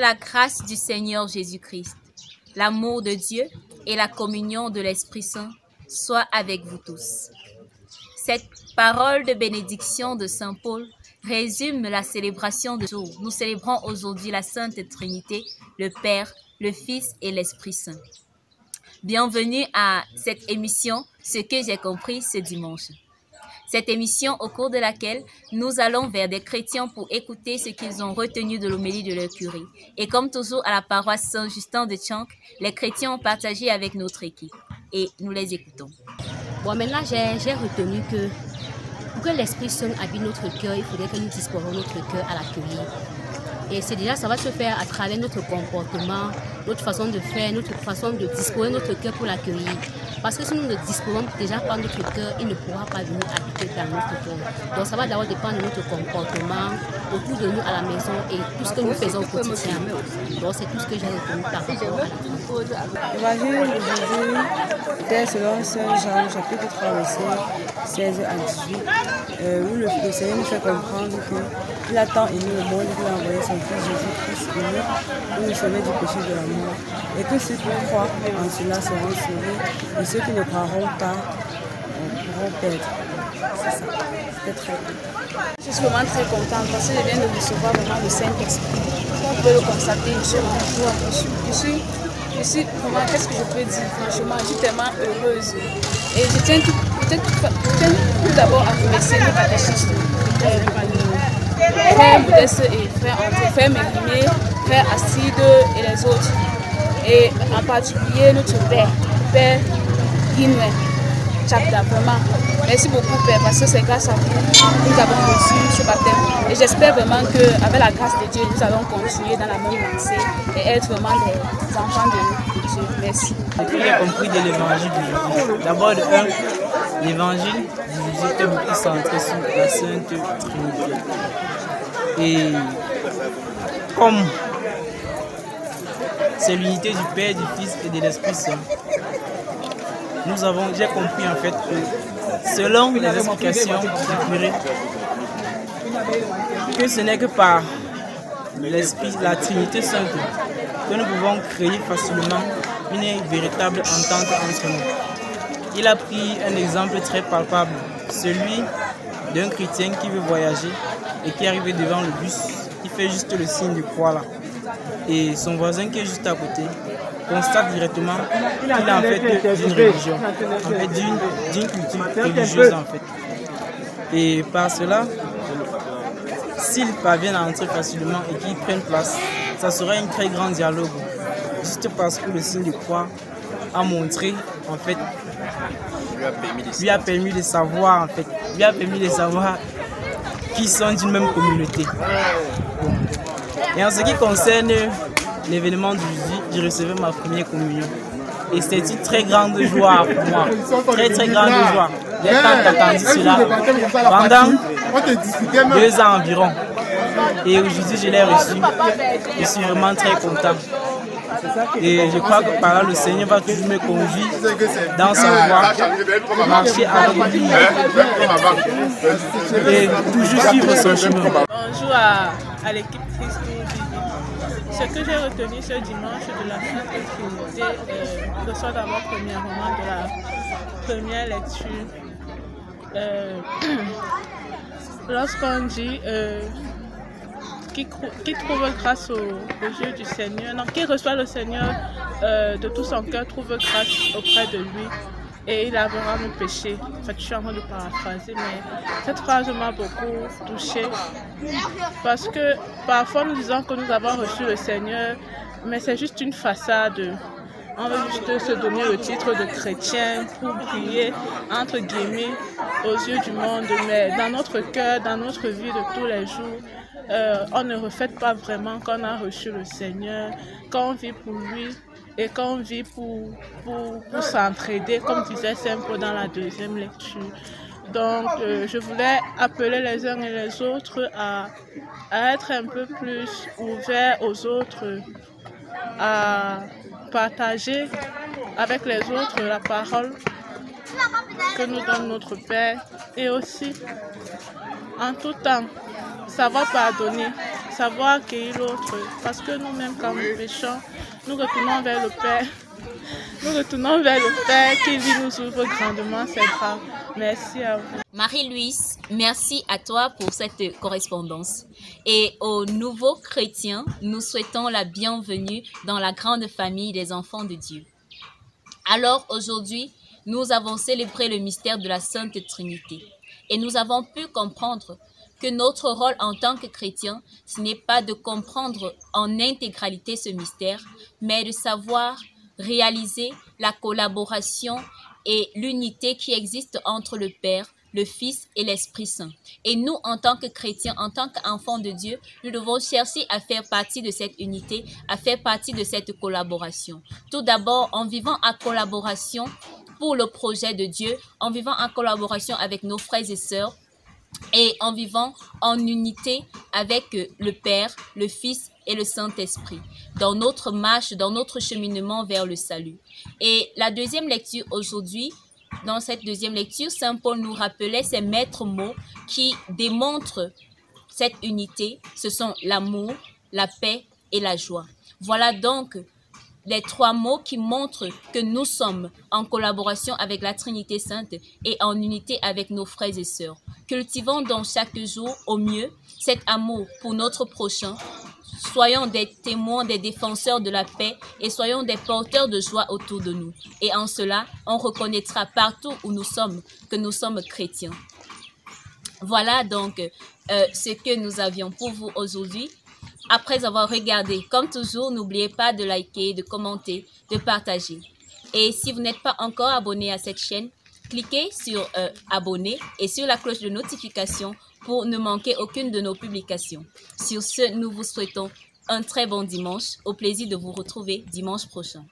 la grâce du Seigneur Jésus-Christ, l'amour de Dieu et la communion de l'Esprit Saint soient avec vous tous. Cette parole de bénédiction de Saint Paul résume la célébration de jour. Nous célébrons aujourd'hui la Sainte Trinité, le Père, le Fils et l'Esprit Saint. Bienvenue à cette émission « Ce que j'ai compris ce dimanche ». Cette émission au cours de laquelle nous allons vers des chrétiens pour écouter ce qu'ils ont retenu de l'homélie de leur curé. Et comme toujours à la paroisse Saint-Justin de Tchank, les chrétiens ont partagé avec notre équipe. Et nous les écoutons. Bon, maintenant j'ai retenu que pour que l'Esprit Saint habite notre cœur, il faudrait que nous disposions notre cœur à l'accueillir. Et c'est déjà, ça va se faire à travers notre comportement, notre façon de faire, notre façon de disposer notre cœur pour l'accueillir. Parce que si nous ne disposons déjà pas notre cœur, il ne pourra pas venir habiter dans notre cœur. Donc ça va d'abord dépendre de notre comportement autour de nous à la maison et tout ce que nous faisons au quotidien. Donc c'est tout ce que j'ai retenu par rapport à la L'évangile d'aujourd'hui était selon Saint Jean, chapitre 3, verset 16 à 18, où le Seigneur nous fait comprendre qu'il a tant aimé le monde qu'il a envoyé son Fils Jésus-Christ venu pour nous sauver du péché de la mort, et que ceux qui croient en cela seront sauvés, et ceux qui ne croiront pas pourront perdre. C'est ça. C'était très cool. Je suis vraiment très contente parce que je viens de recevoir vraiment le Saint-Esprit. Comme vous pouvez le constater, je suis en joie. Je suis vraiment, qu'est-ce que je peux dire? Franchement, je suis tellement heureuse. Et je tiens tout d'abord à remercier nos catéchistes, frère Modeste et frère Mérimée, frère Acide et les autres. Et en particulier notre Père Guinoué, Chapda, vraiment. Merci beaucoup Père, parce que c'est grâce à vous que nous avons reçu ce baptême. Et j'espère vraiment qu'avec la grâce de Dieu, nous allons continuer dans la même lancée et être vraiment des enfants de Dieu. Merci. J'ai compris de l'évangile d'aujourd'hui. D'abord, l'évangile d'aujourd'hui était beaucoup centré sur la Sainte Trinité. Et comme c'est l'unité du Père, du Fils et de l'Esprit Saint, j'ai compris en fait que selon les explications du curé, que ce n'est que par l'Esprit, la Trinité Sainte, que nous pouvons créer facilement une véritable entente entre nous. Il a pris un exemple très palpable, celui d'un chrétien qui veut voyager et qui arrive devant le bus, qui fait juste le signe de croix là. Et son voisin qui est juste à côté constate directement qu'il est en fait d'une religion, en fait d'une culture religieuse en fait. Et par cela, s'ils parviennent à entrer facilement et qu'ils prennent place, ça sera un très grand dialogue. Juste parce que le signe de croix a montré en fait, lui a permis de savoir en fait, lui a permis de savoir qui sont d'une même communauté. Bon. Et en ce qui concerne l'événement d'aujourd'hui, j'ai reçu ma première communion. Et c'était une très grande joie pour moi. Très grande joie. J'ai tant attendu cela pendant 2 ans environ. Et aujourd'hui, je l'ai reçu. Je suis vraiment très content. Et je crois que par là, le Seigneur va toujours me conduire dans sa voie, marcher avec lui et toujours suivre son chemin. Bonjour à l'équipe Christ. Ce que j'ai retenu ce dimanche de la Sainte Trinité, ce soit d'abord premièrement de la première lecture. Lorsqu'on dit qui trouve grâce aux yeux du Seigneur, non, qui reçoit le Seigneur de tout son cœur, trouve grâce auprès de lui et il lavera nos péchés. En fait, je suis en train de paraphraser, mais cette phrase m'a beaucoup touchée parce que parfois nous disons que nous avons reçu le Seigneur, mais c'est juste une façade. On veut juste se donner le titre de chrétien pour briller, entre guillemets, aux yeux du monde, mais dans notre cœur, dans notre vie de tous les jours, on ne reflète pas vraiment qu'on a reçu le Seigneur, qu'on vit pour lui et qu'on vit pour s'entraider, comme disait Saint Paul dans la deuxième lecture. Donc, je voulais appeler les uns et les autres à être un peu plus ouverts aux autres, à partager avec les autres la parole que nous donne notre Père, et aussi en tout temps savoir pardonner, savoir accueillir l'autre, parce que nous-mêmes quand nous péchons, nous retournons vers le Père. Nous retournons vers le Père qui lui nous ouvre grandement ses bras. Merci à vous. Marie-Louise, merci à toi pour cette correspondance. Et aux nouveaux chrétiens, nous souhaitons la bienvenue dans la grande famille des enfants de Dieu. Alors aujourd'hui, nous avons célébré le mystère de la Sainte Trinité et nous avons pu comprendre que notre rôle en tant que chrétien, ce n'est pas de comprendre en intégralité ce mystère, mais de savoir réaliser la collaboration et l'unité qui existe entre le Père, le Fils et l'Esprit Saint. Et nous, en tant que chrétiens, en tant qu'enfants de Dieu, nous devons chercher à faire partie de cette unité, à faire partie de cette collaboration. Tout d'abord, en vivant en collaboration pour le projet de Dieu, en vivant en collaboration avec nos frères et sœurs, et en vivant en unité avec le Père, le Fils et le Saint-Esprit, dans notre marche, dans notre cheminement vers le salut. Et la deuxième lecture aujourd'hui, dans cette deuxième lecture, Saint Paul nous rappelait ces maîtres mots qui démontrent cette unité. Ce sont l'amour, la paix et la joie. Voilà donc les trois mots qui montrent que nous sommes en collaboration avec la Trinité Sainte et en unité avec nos frères et sœurs. Cultivons donc chaque jour au mieux cet amour pour notre prochain. Soyons des témoins, des défenseurs de la paix et soyons des porteurs de joie autour de nous. Et en cela, on reconnaîtra partout où nous sommes que nous sommes chrétiens. Voilà donc ce que nous avions pour vous aujourd'hui. Après avoir regardé, comme toujours, n'oubliez pas de liker, de commenter, de partager. Et si vous n'êtes pas encore abonné à cette chaîne, cliquez sur abonner et sur la cloche de notification pour ne manquer aucune de nos publications. Sur ce, nous vous souhaitons un très bon dimanche. Au plaisir de vous retrouver dimanche prochain.